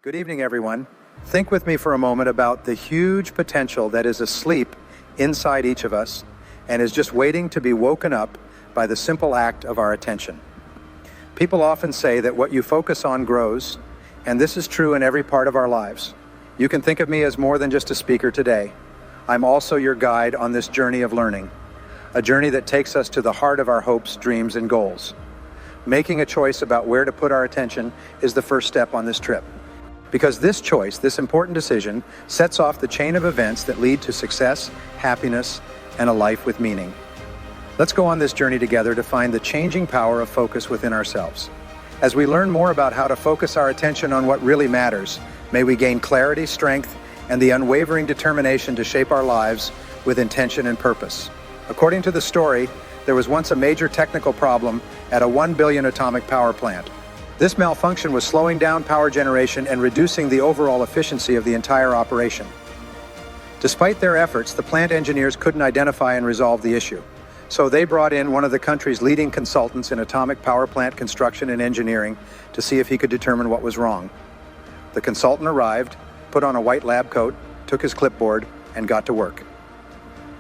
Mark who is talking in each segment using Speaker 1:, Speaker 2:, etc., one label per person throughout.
Speaker 1: Good evening, everyone. Think with me for a moment about the huge potential that is asleep inside each of us and is just waiting to be woken up by the simple act of our attention. People often say that what you focus on grows, and this is true in every part of our lives. You can think of me as more than just a speaker today. I'm also your guide on this journey of learning, a journey that takes us to the heart of our hopes, dreams, and goals. Making a choice about where to put our attention is the first step on this trip. Because this choice, this important decision, sets off the chain of events that lead to success, happiness, and a life with meaning. Let's go on this journey together to find the changing power of focus within ourselves. As we learn more about how to focus our attention on what really matters, may we gain clarity, strength, and the unwavering determination to shape our lives with intention and purpose. According to the story, there was once a major technical problem at a 1 billion atomic power plant. This malfunction was slowing down power generation and reducing the overall efficiency of the entire operation. Despite their efforts, the plant engineers couldn't identify and resolve the issue. So they brought in one of the country's leading consultants in atomic power plant construction and engineering to see if he could determine what was wrong. The consultant arrived, put on a white lab coat, took his clipboard, and got to work.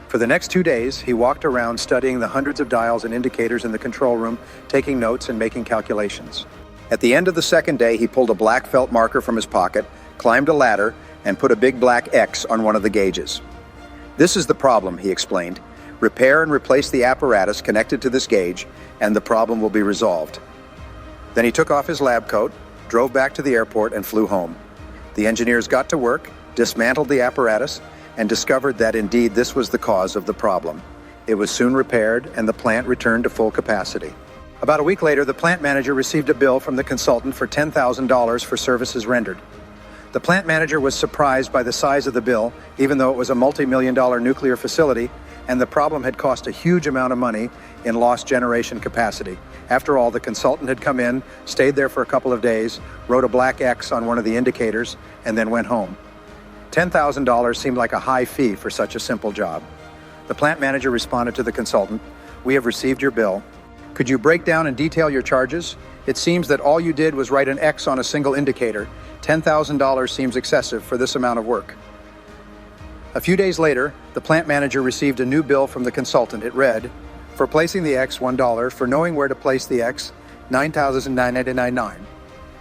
Speaker 1: For the next 2 days, he walked around studying the hundreds of dials and indicators in the control room, taking notes and making calculations. At the end of the second day, he pulled a black felt marker from his pocket, climbed a ladder, and put a big black X on one of the gauges. "This is the problem," he explained. "Repair and replace the apparatus connected to this gauge, and the problem will be resolved." Then he took off his lab coat, drove back to the airport, and flew home. The engineers got to work, dismantled the apparatus, and discovered that indeed this was the cause of the problem. It was soon repaired, and the plant returned to full capacity. About a week later, the plant manager received a bill from the consultant for $10,000 for services rendered. The plant manager was surprised by the size of the bill, even though it was a multi-million-dollar nuclear facility, and the problem had cost a huge amount of money in lost generation capacity. After all, the consultant had come in, stayed there for a couple of days, wrote a black X on one of the indicators, and then went home. $10,000 seemed like a high fee for such a simple job. The plant manager responded to the consultant, "We have received your bill. Could you break down and detail your charges? It seems that all you did was write an X on a single indicator. $10,000 seems excessive for this amount of work." A few days later, the plant manager received a new bill from the consultant. It read, "For placing the X, $1. For knowing where to place the X, $9,999.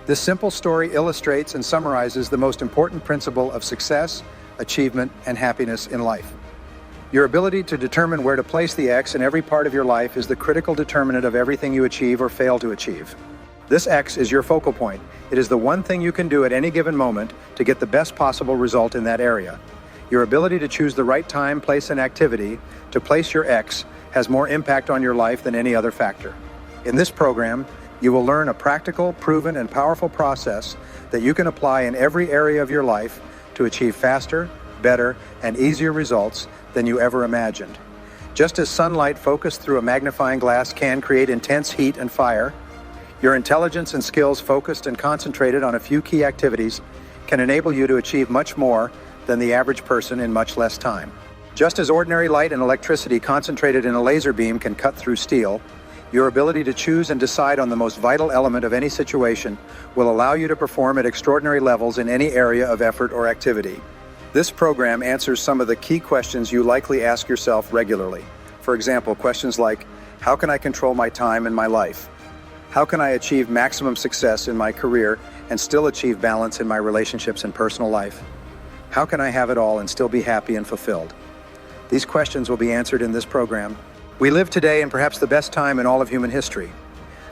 Speaker 1: This simple story illustrates and summarizes the most important principle of success, achievement, and happiness in life. Your ability to determine where to place the X in every part of your life is the critical determinant of everything you achieve or fail to achieve. This X is your focal point. It is the one thing you can do at any given moment to get the best possible result in that area. Your ability to choose the right time, place, and activity to place your X has more impact on your life than any other factor. In this program, you will learn a practical, proven, and powerful process that you can apply in every area of your life to achieve faster, better, and easier results than you ever imagined. Just as sunlight focused through a magnifying glass can create intense heat and fire, your intelligence and skills focused and concentrated on a few key activities can enable you to achieve much more than the average person in much less time. Just as ordinary light and electricity concentrated in a laser beam can cut through steel, your ability to choose and decide on the most vital element of any situation will allow you to perform at extraordinary levels in any area of effort or activity. This program answers some of the key questions you likely ask yourself regularly. For example, questions like, how can I control my time and my life? How can I achieve maximum success in my career and still achieve balance in my relationships and personal life? How can I have it all and still be happy and fulfilled? These questions will be answered in this program. We live today in perhaps the best time in all of human history.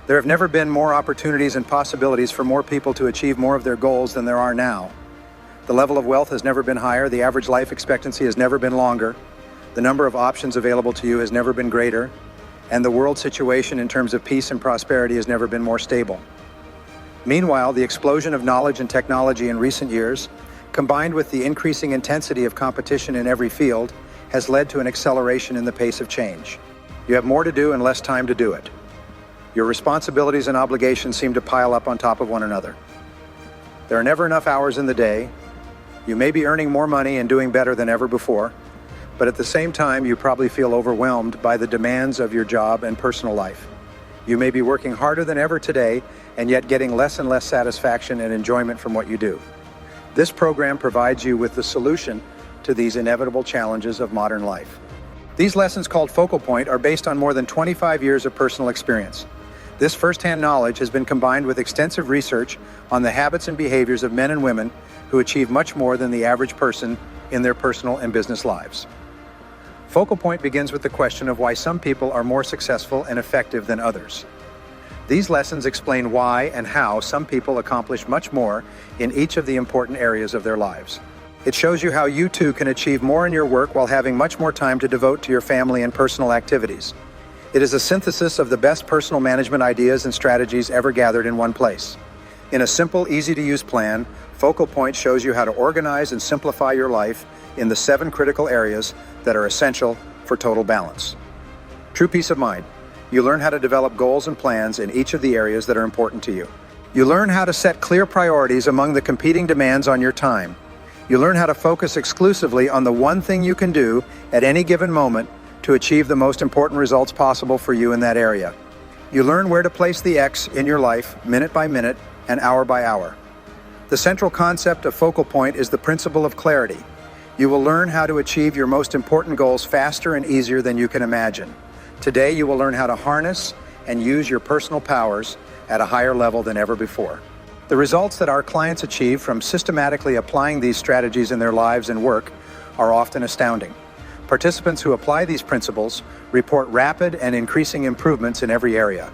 Speaker 1: There have never been more opportunities and possibilities for more people to achieve more of their goals than there are now. The level of wealth has never been higher, the average life expectancy has never been longer, the number of options available to you has never been greater, and the world situation in terms of peace and prosperity has never been more stable. Meanwhile, the explosion of knowledge and technology in recent years, combined with the increasing intensity of competition in every field, has led to an acceleration in the pace of change. You have more to do and less time to do it. Your responsibilities and obligations seem to pile up on top of one another. There are never enough hours in the day. You may be earning more money and doing better than ever before, but at the same time, you probably feel overwhelmed by the demands of your job and personal life. You may be working harder than ever today and yet getting less and less satisfaction and enjoyment from what you do. This program provides you with the solution to these inevitable challenges of modern life. These lessons, called Focal Point, are based on more than 25 years of personal experience. This firsthand knowledge has been combined with extensive research on the habits and behaviors of men and women who achieve much more than the average person in their personal and business lives. Focal Point begins with the question of why some people are more successful and effective than others. These lessons explain why and how some people accomplish much more in each of the important areas of their lives. It shows you how you too can achieve more in your work while having much more time to devote to your family and personal activities. It is a synthesis of the best personal management ideas and strategies ever gathered in one place. In a simple, easy-to-use plan, Focal Point shows you how to organize and simplify your life in the 7 critical areas that are essential for total balance. True peace of mind. You learn how to develop goals and plans in each of the areas that are important to you. You learn how to set clear priorities among the competing demands on your time. You learn how to focus exclusively on the one thing you can do at any given moment to achieve the most important results possible for you in that area. You learn where to place the X in your life, minute by minute and hour by hour. The central concept of Focal Point is the principle of clarity. You will learn how to achieve your most important goals faster and easier than you can imagine. Today, you will learn how to harness and use your personal powers at a higher level than ever before. The results that our clients achieve from systematically applying these strategies in their lives and work are often astounding. Participants who apply these principles report rapid and increasing improvements in every area.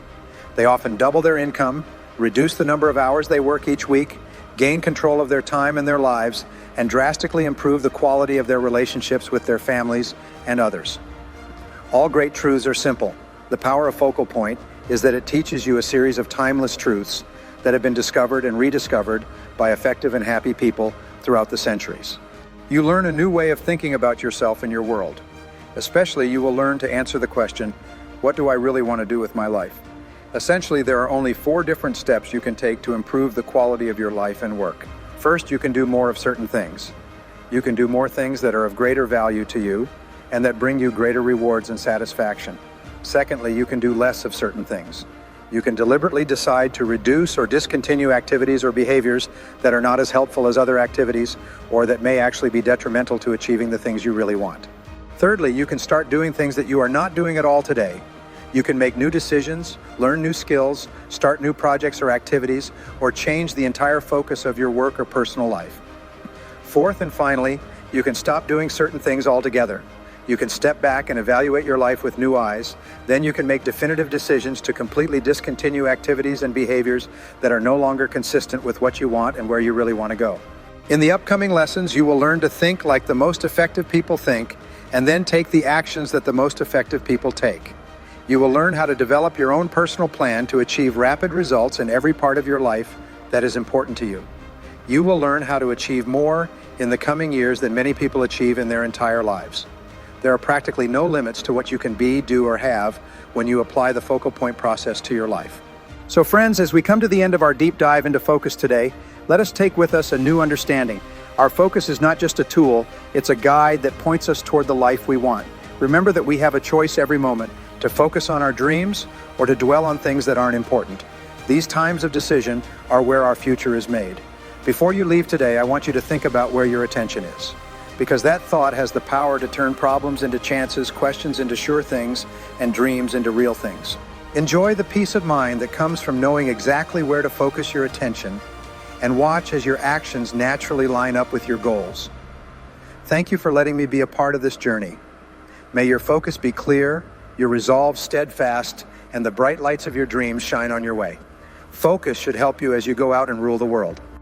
Speaker 1: They often double their income, reduce the number of hours they work each week, gain control of their time and their lives, and drastically improve the quality of their relationships with their families and others. All great truths are simple. The power of Focal Point is that it teaches you a series of timeless truths that have been discovered and rediscovered by effective and happy people throughout the centuries. You learn a new way of thinking about yourself and your world. Especially, you will learn to answer the question, what do I really want to do with my life? Essentially, there are only 4 different steps you can take to improve the quality of your life and work. First, you can do more of certain things. You can do more things that are of greater value to you and that bring you greater rewards and satisfaction. Secondly, you can do less of certain things. You can deliberately decide to reduce or discontinue activities or behaviors that are not as helpful as other activities or that may actually be detrimental to achieving the things you really want. Thirdly, you can start doing things that you are not doing at all today. You can make new decisions, learn new skills, start new projects or activities, or change the entire focus of your work or personal life. Fourth and finally, you can stop doing certain things altogether. You can step back and evaluate your life with new eyes. Then you can make definitive decisions to completely discontinue activities and behaviors that are no longer consistent with what you want and where you really want to go. In the upcoming lessons, you will learn to think like the most effective people think and then take the actions that the most effective people take. You will learn how to develop your own personal plan to achieve rapid results in every part of your life that is important to you. You will learn how to achieve more in the coming years than many people achieve in their entire lives. There are practically no limits to what you can be, do, or have when you apply the Focal Point process to your life. So friends, as we come to the end of our deep dive into focus today, let us take with us a new understanding. Our focus is not just a tool, it's a guide that points us toward the life we want. Remember that we have a choice every moment to focus on our dreams or to dwell on things that aren't important. These times of decision are where our future is made. Before you leave today, I want you to think about where your attention is, because that thought has the power to turn problems into chances, questions into sure things, and dreams into real things. Enjoy the peace of mind that comes from knowing exactly where to focus your attention, and watch as your actions naturally line up with your goals. Thank you for letting me be a part of this journey. May your focus be clear, your resolve steadfast, and the bright lights of your dreams shine on your way. Focus should help you as you go out and rule the world.